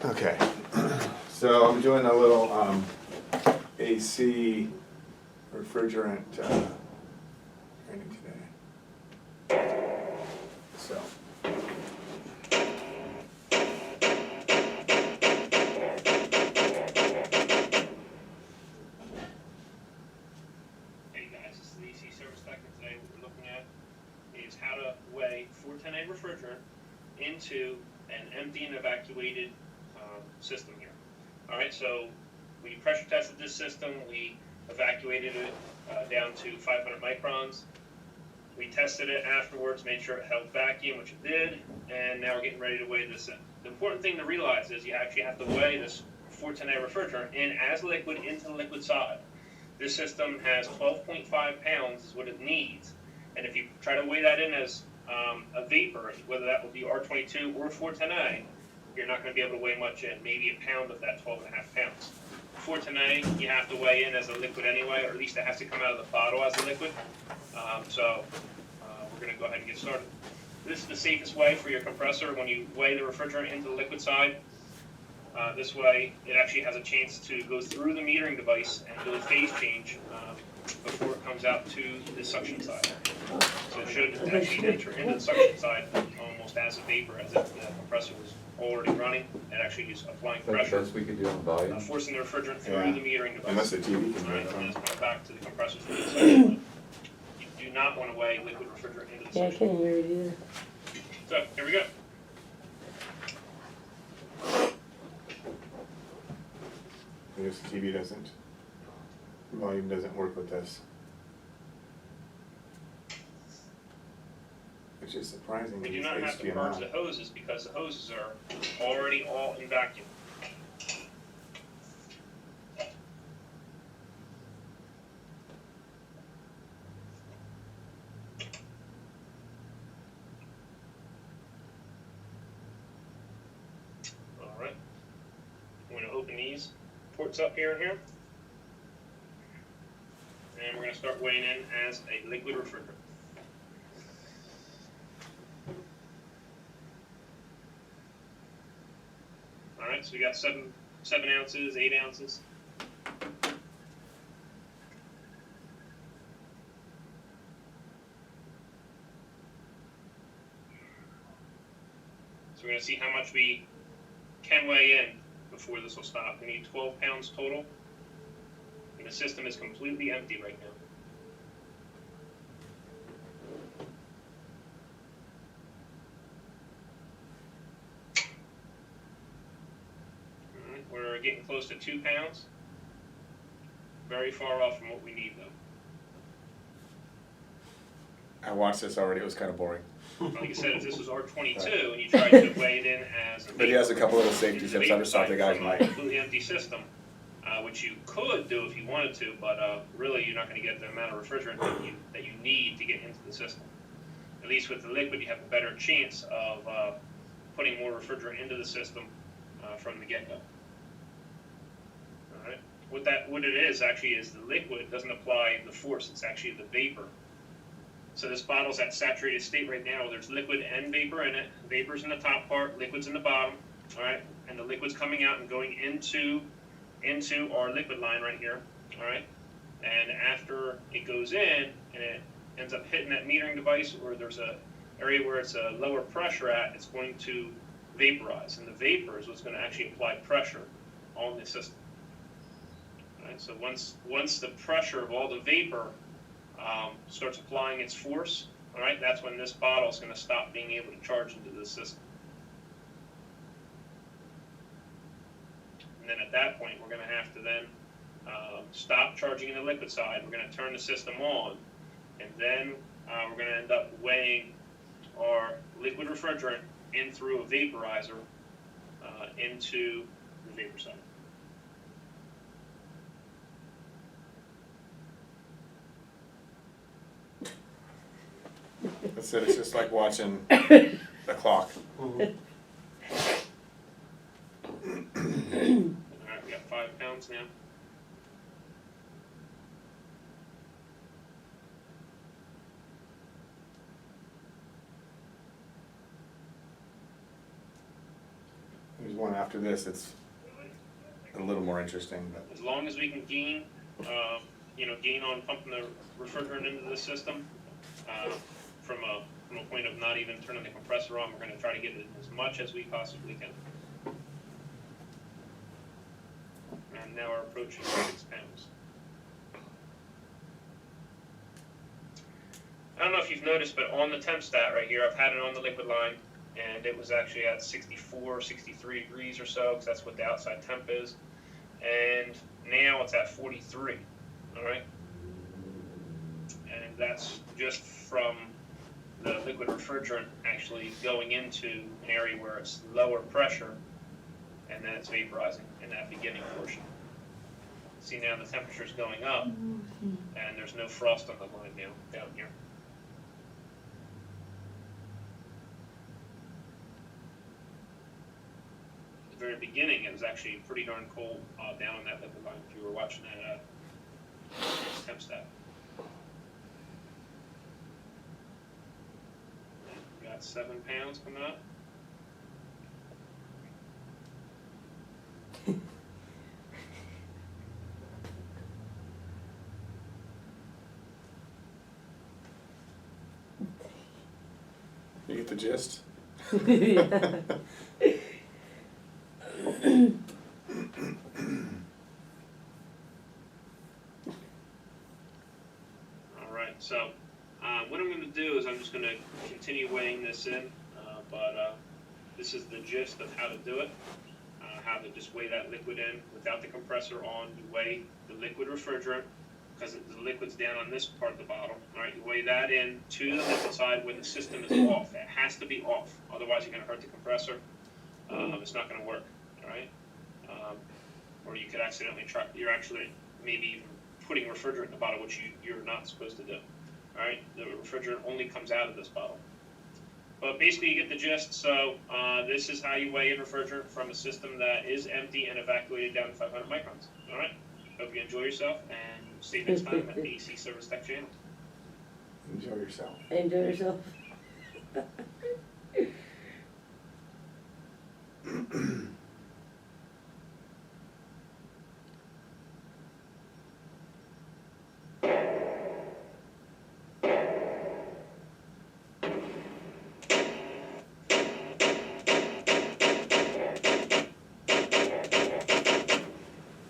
Okay, so I'm doing a little AC refrigerant training today. So. Hey guys, this is the AC service tech, and today what we're looking at is how to weigh 410A refrigerant into an empty and evacuated system here. Alright, so we pressure tested this system, we evacuated it down to 500 microns. We tested it afterwards, made sure it held vacuum, which it did, and now we're getting ready to weigh this in. The important thing to realize is you actually have to weigh this 410A refrigerant in as liquid into the liquid side. This system has 12.5 pounds is what it needs, and if you try to weigh that in as a vapor, whether that will be R22 or 410A, you're not going to be able to weigh much in, maybe a pound of that 12.5 pounds. 410A, you have to weigh in as a liquid anyway, or at least it has to come out of the bottle as a liquid. We're going to go ahead and get started. This is the safest way for your compressor when you weigh the refrigerant into the liquid side. This way, it actually has a chance to go through the metering device and do a phase change before it comes out to the suction side. So it should actually enter into the suction side almost as a vapor, as if the compressor was already running, and actually is applying pressure, we could do on volume. forcing the refrigerant through Yeah. the metering device. Unless the TV can do Alright, it. and then it's going back to the compressor. You do not want to weigh liquid refrigerant into the Yeah, I suction. couldn't hear it either. So, here we go. I guess the TV doesn't, volume doesn't work with this. Which is surprising. We do with not have to HDMI. purge the hoses because the hoses are already all in vacuum. Alright. I'm going to open these ports up here and here. And we're going to start weighing in as a liquid refrigerant. Alright, so we got 7 ounces, 8 ounces. So we're going to see how much we can weigh in before this will stop. We need 12 pounds total, and the system is completely empty right now. Alright, we're getting close to 2 pounds. Very far off from what we need though. I watched this already, it was kind of boring. Like I said, if this was R22 and you tried to weigh it in as a But he has a couple little safety into the tips, I just thought the guys from a might. completely empty system, which you could do if you wanted to, but really you're not going to get the amount of refrigerant that you need to get into the system. At least with the liquid, you have a better chance of putting more refrigerant into the system from the get-go. All right. What it is actually is the liquid doesn't apply the force; it's actually the vapor. So this bottle's at saturated state right now. There's liquid and vapor in it. Vapor's in the top part, liquid's in the bottom. All right, and the liquid's coming out and going into our liquid line right here. All right, and after it goes in and it ends up hitting that metering device, or there's a area where it's a lower pressure at, it's going to vaporize, and the vapor is what's going to actually apply pressure on the system. All right, so once the pressure of all the vapor starts applying its force, all right, that's when this bottle is going to stop being able to charge into the system. And then at that point, we're going to have to then stop charging in the liquid side. We're going to turn the system on, and then we're going to end up weighing our liquid refrigerant in through a vaporizer into the vapor side. That's it, it's just like watching the clock. Alright, we got 5 pounds now. There's one after this that's a little more interesting, but. As long as we can gain, gain on pumping the refrigerant into the system, from a point of not even turning the compressor on, we're gonna try to get it as much as we possibly can. And now we're approaching 6 pounds. I don't know if you've noticed, but on the temp stat right here, I've had it on the liquid line, and it was actually at 64, 63 degrees or so, because that's what the outside temp is. And now it's at 43, all right? And that's just from the liquid refrigerant actually going into an area where it's lower pressure, and then it's vaporizing in that beginning portion. See, now the temperature's going up, and there's no frost on the line now down here. At the very beginning, it was actually pretty darn cold down on that liquid line if you were watching that temp stat. We got 7 pounds coming up. You get the gist? All right, so what I'm going to do is I'm just going to continue weighing this in, but this is the gist of how to do it. How to just weigh that liquid in without the compressor on. You weigh the liquid refrigerant, because the liquid's down on this part of the bottle. All right, you weigh that in to the liquid side when the system is off. It has to be off, otherwise you're going to hurt the compressor. It's not going to work. All right, or you could accidentally you're actually maybe even putting refrigerant in the bottle, which you're not supposed to do. All right, the refrigerant only comes out of this bottle. But basically, you get the gist. So this is how you weigh in refrigerant from a system that is empty and evacuated down to 500 microns. All right. Hope you enjoy yourself, and see you next time at the AC Service Tech channel. Enjoy yourself. Enjoy yourself.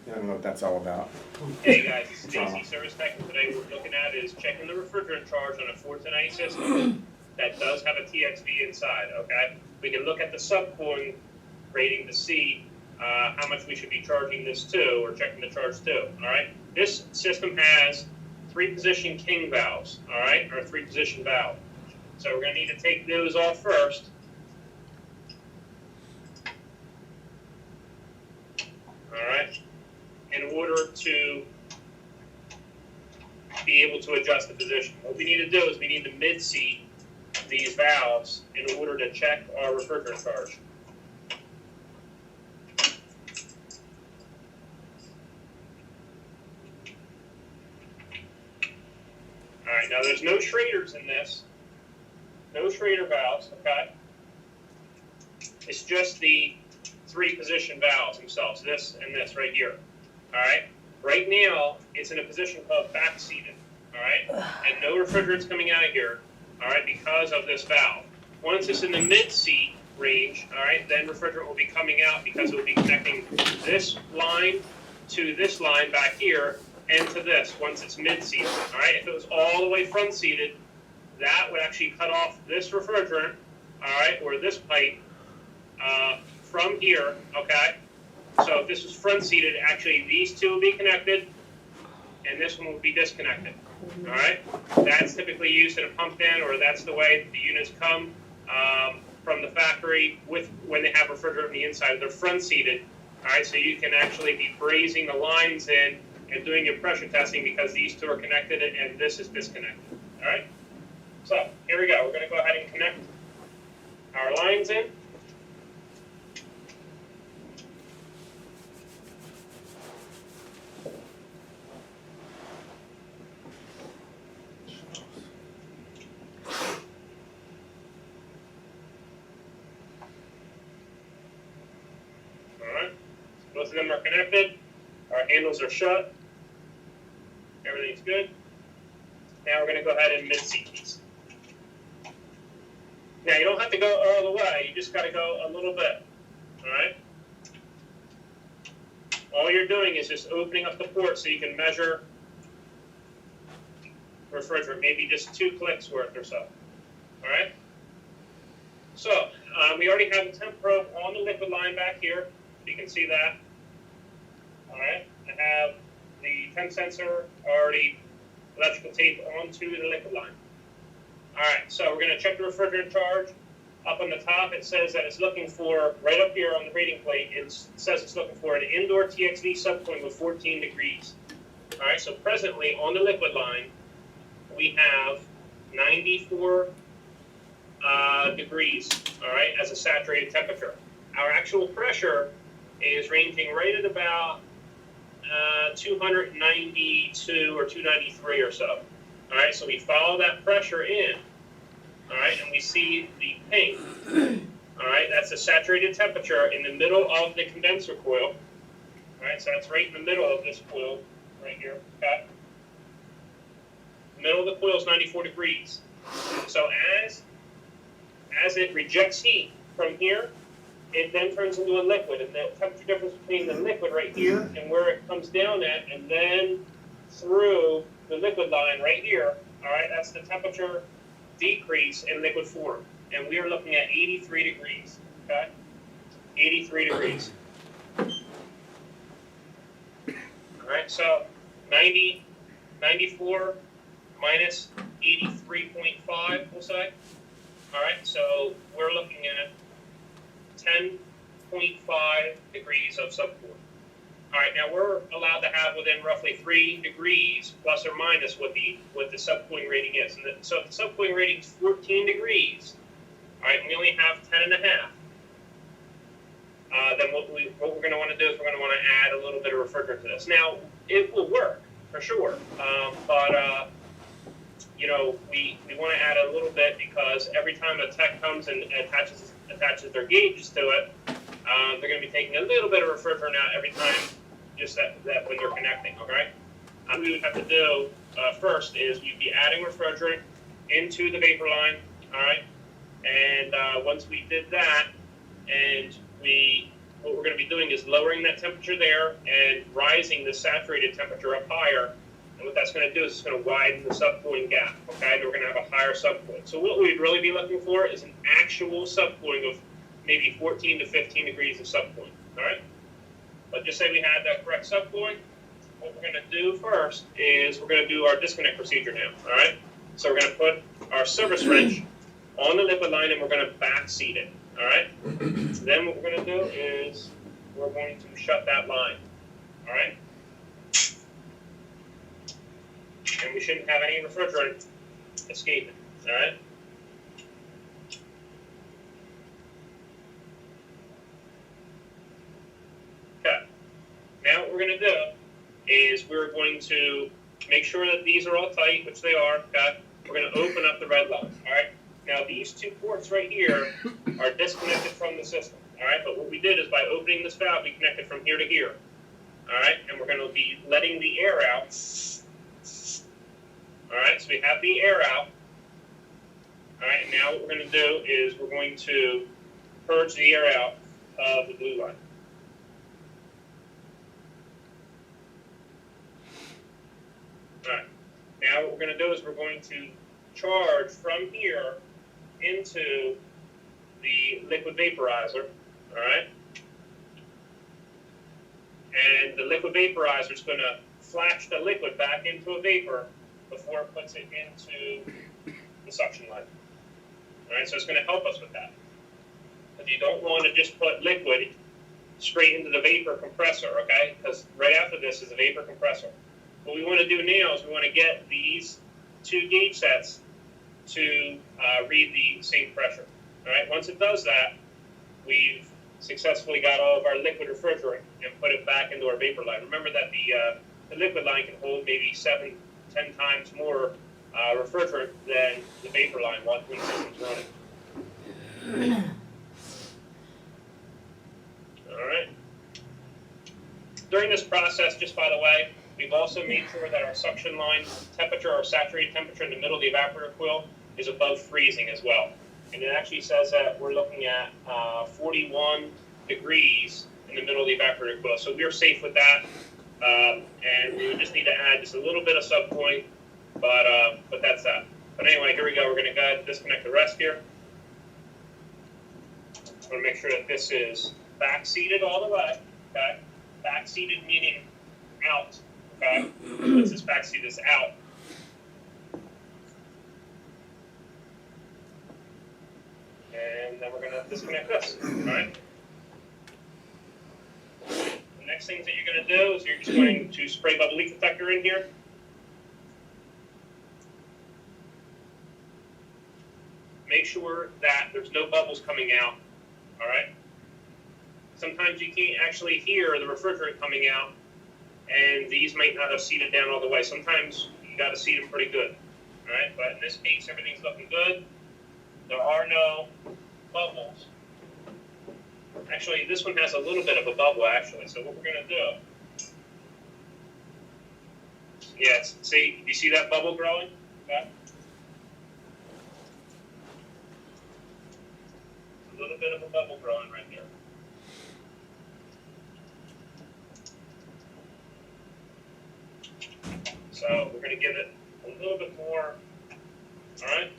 I don't know what that's all about. Hey guys, this is AC Service Tech, and today what we're looking at is checking the refrigerant charge on a 410A system that does have a TXV inside, okay? We can look at the subcooling rating to see how much we should be charging this to, or checking the charge to, all right? This system has 3-position king valves, all right, or a 3-position valve. So we're gonna need to take those off first. All right, in order to be able to adjust the position. What we need to do is we need to mid-seat these valves in order to check our refrigerant charge. All right, now there's no Schraders in this, no Schrader valves, okay? It's just the 3-position valves themselves, this and this right here, all right? Right now, it's in a position called back-seated, all right? And no refrigerant's coming out of here, all right, because of this valve. Once it's in the mid-seat range, all right, then refrigerant will be coming out because it will be connecting this line to this line back here and to this once it's mid-seated, all right? If it was all the way front-seated, that would actually cut off this refrigerant, all right, or this pipe, from here, okay? So if this was front-seated, actually these two will be connected, and this one will be disconnected, all right? That's typically used in a pump in, or that's the way the units come from the factory with when they have refrigerant on the inside. They're front-seated, all right? So you can actually be brazing the lines in and doing your pressure testing because these two are connected and this is disconnected, all right? So here we go. We're going to go ahead and connect our lines in. of them are connected. Our handles are shut. Everything's good. Now we're going to go ahead and mid-seat these. Now you don't have to go all the way. You just got to go a little bit. All right. All you're doing is just opening up the port so you can measure refrigerant, maybe just 2 clicks worth or so. All right. So we already have the temp probe on the liquid line back here. You can see that. All right. I have the temp sensor already electrical tape onto the liquid line. All right. So we're going to check the refrigerant charge. Up on the top, it says that it's looking for, right up here on the rating plate, it says it's looking for an indoor TXV subcooling of 14 degrees. All right. So presently on the liquid line, we have 94 degrees, all right, as a saturated temperature. Our actual pressure is ranging right at about 292 or 293 or so. All right, so we follow that pressure in, all right, and we see the pink, all right, that's the saturated temperature in the middle of the condenser coil, all right, so that's right in the middle of this coil right here, okay? The middle of the coil is 94 degrees. So as it rejects heat from here, it then turns into a liquid, and the temperature difference between the liquid right here and where it comes down at, and then through the liquid line right here, all right, that's the temperature decrease in liquid form. And we are looking at 83 degrees, okay? 83 degrees. All right, so 94 minus 83.5, we'll say. All right, so we're looking at 10.5 degrees of subcooling. All right, now we're allowed to have within roughly 3 degrees plus or minus what the subcooling rating is. And so if the subcooling rating is 14 degrees, all right, and we only have 10.5, then what we're going to want to do is we're going to want to add a little bit of refrigerant to this. Now, it will work for sure, but you know, we want to add a little bit because every time a tech comes and attaches their gauges to it, they're going to be taking a little bit of refrigerant out every time, just that when they're connecting, okay? What we would have to do first is we'd be adding refrigerant into the vapor line, all right? And once we did that, and what we're going to be doing is lowering that temperature there and rising the saturated temperature up higher. And what that's going to do is it's going to widen the subcooling gap, okay? And we're going to have a higher subcooling. So what we'd really be looking for is an actual subcooling of maybe 14 to 15 degrees of subcooling, all right? But just say we had that correct subcooling, what we're going to do first is we're going to do our disconnect procedure now, all right? So we're going to put our service wrench on the liquid line and we're going to back seat it, all right? Then what we're going to do is we're going to shut that line, all right? And we shouldn't have any refrigerant escaping, all right? Okay. Now what we're going to do is we're going to make sure that these are all tight, which they are, okay? We're going to open up the red line, all right? Now these 2 ports right here are disconnected from the system, all right? But what we did is by opening this valve, we connected from here to here, all right? And we're going to be letting the air out. All right, so we have the air out. All right, and now what we're going to do is we're going to purge the air out of the blue line. All right, now what we're going to do is we're going to charge from here into the liquid vaporizer. All right, and the liquid vaporizer is going to flash the liquid back into a vapor before it puts it into the suction line. All right, so it's going to help us with that. But you don't want to just put liquid straight into the vapor compressor, okay? Because right after this is a vapor compressor. What we want to do now is we want to get these 2 gauge sets to read the same pressure. All right, once it does that, we've successfully got all of our liquid refrigerant and put it back into our vapor line. Remember that the liquid line can hold maybe 7-10 times more refrigerant than the vapor line when the system's running. All right. during this process, just by the way, we've also made sure that our suction line temperature, or saturated temperature in the middle of the evaporator coil is above freezing as well. And it actually says that we're looking at 41 degrees in the middle of the evaporator coil. So we're safe with that. And we would just need to add just a little bit of sub point, but that's that. But anyway, here we go. We're going to go ahead and disconnect the rest here. I want to make sure that this is back seated all the way. Okay, back seated meaning out. Okay, once this back seat is out. And then we're going to disconnect this. All right. The next things that you're going to do is you're just going to spray bubble leak detector in here. Make sure that there's no bubbles coming out. All right. Sometimes you can't actually hear the refrigerant coming out, and these might not have seated down all the way. Sometimes you got to seat them pretty good. All right. But in this case, everything's looking good. There are no bubbles. Actually, this one has a little bit of a bubble, actually. So what we're going to do, see, you see that bubble growing? Okay. A little bit of a bubble growing right here. So we're going to give it a little bit more. All right.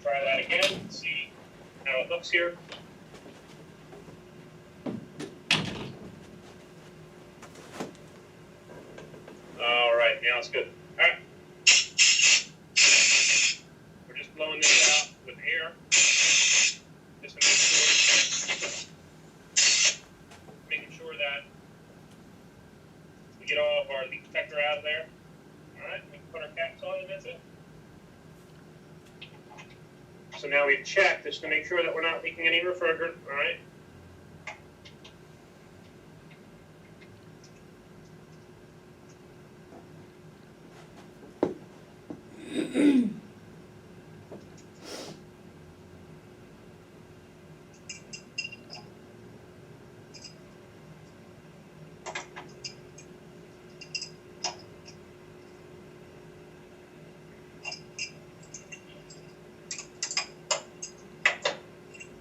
Try that again, see how it looks here. All right, now it's good. All right. We're just blowing this out with air. Just to making sure that we get all of our leak detector out of there. All right, we can put our caps on and that's it. So now we've checked just to make sure that we're not leaking any refrigerant, all right?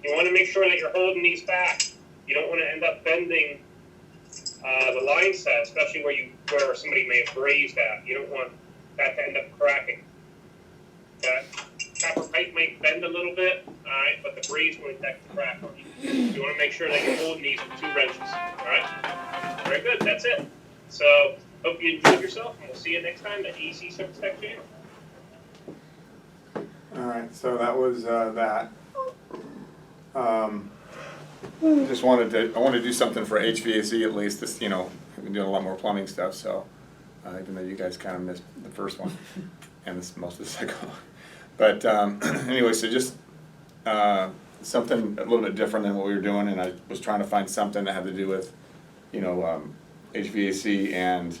You want to make sure that you're holding these back. You don't want to end up bending the line set, especially where somebody may have grazed at. You don't want that to end up cracking. Okay? Copper pipe might bend a little bit, all right, but the graze will detect the crack on you. You want to make sure that you're holding these with 2 wrenches, all right? Very good, that's it. So, hope you enjoyed yourself, and we'll see you next time at AC Service Tech Channel. All right, so that was that. I wanted to do something for HVAC at least. This, I've been doing a lot more plumbing stuff, so even though you guys kind of missed the first one and most of the second one. But anyway, so just something a little bit different than what we were doing, and I was trying to find something that had to do with, HVAC and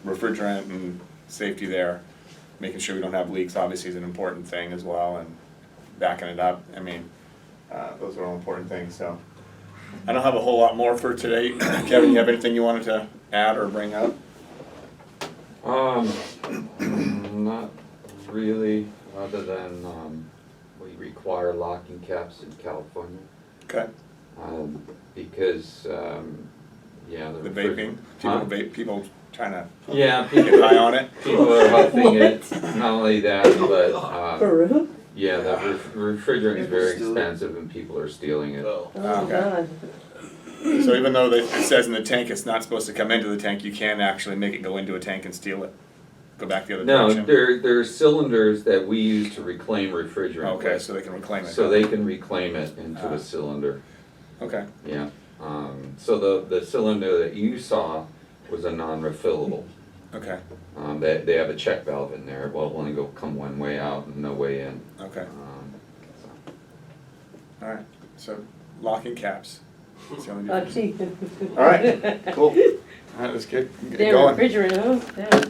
refrigerant and safety there. Making sure we don't have leaks obviously is an important thing as well, and backing it up. I mean, those are all important things. So I don't have a whole lot more for today. Kevin, you have anything you wanted to add or bring up? Not really, other than we require locking caps in California. Okay. Because The vaping, people trying to people get high on it. People are huffing it. Not only that, but For real? yeah, the refrigerant is very expensive, and people are stealing it. Oh, Okay. God. So even though it says in the tank it's not supposed to come into the tank, you can actually make it go into a tank and steal it. Go back the other No, direction. there are cylinders that we use to reclaim refrigerant. Okay, with. so they can reclaim it. So they can reclaim it into a cylinder. Okay. Yeah. So the cylinder that you saw was a non-refillable. Okay. They have a check valve in there. It will only come one way out and no way in. Okay. So. All right. So locking caps. That's the only Oh, difference. gee. All right. Cool. All right, let's get They're going. refrigerant, huh? Yeah.